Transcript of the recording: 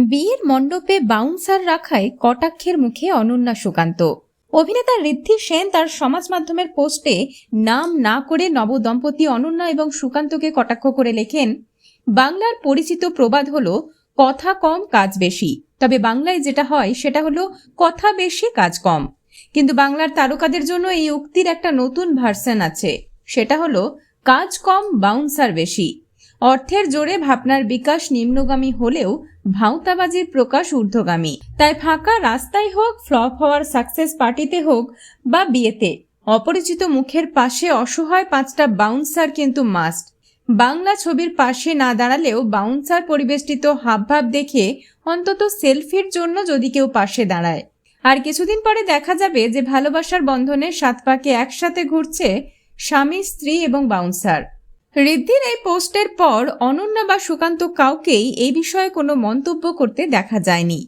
বিয়ের মণ্ডপে বাউন্সার রাখায় কটাক্ষের মুখে অনন্যা সুকান্ত। অভিনেতা ঋদ্ধি সেন তার সমাজ মাধ্যমের পোস্টে নাম না করে নবদম্পতি অনন্যা এবং সুকান্তকে কটাক্ষ করে লেখেন, বাংলার পরিচিত প্রবাদ হলো কথা কম কাজ বেশি। তবে বাংলায় যেটা হয় সেটা হলো কথা বেশি কাজ কম। কিন্তু বাংলার তারকাদের জন্য এই উক্তির একটা নতুন ভার্সন আছে, সেটা হলো কাজ কম বাউন্সার বেশি। অর্থের জোরে ভাবনার বিকাশ নিম্নগামী হলেও ভাঁওতাবাজির প্রকাশ ঊর্ধ্বগামী। তাই ফাঁকা রাস্তায় হোক, ফ্লপ হওয়ার সাকসেস পার্টিতে হোক বা বিয়েতে, অপরিচিত মুখের পাশে অসহায় 5টা বাউন্সার কিন্তু মাস্ট। বাংলা ছবির পাশে না দাঁড়ালেও বাউন্সার পরিবেষ্টিত হাবভাব দেখে অন্তত সেলফির জন্য যদি কেউ পাশে দাঁড়ায়। আর কিছুদিন পরে দেখা যাবে যে ভালোবাসার বন্ধনে 7 পাকে একসাথে ঘুরছে স্বামী, স্ত্রী এবং বাউন্সার। ঋদ্ধির এই পোস্টের পর অনন্যা বা সুকান্ত কাউকেই এই বিষয়ে কোনো মন্তব্য করতে দেখা যায়নি।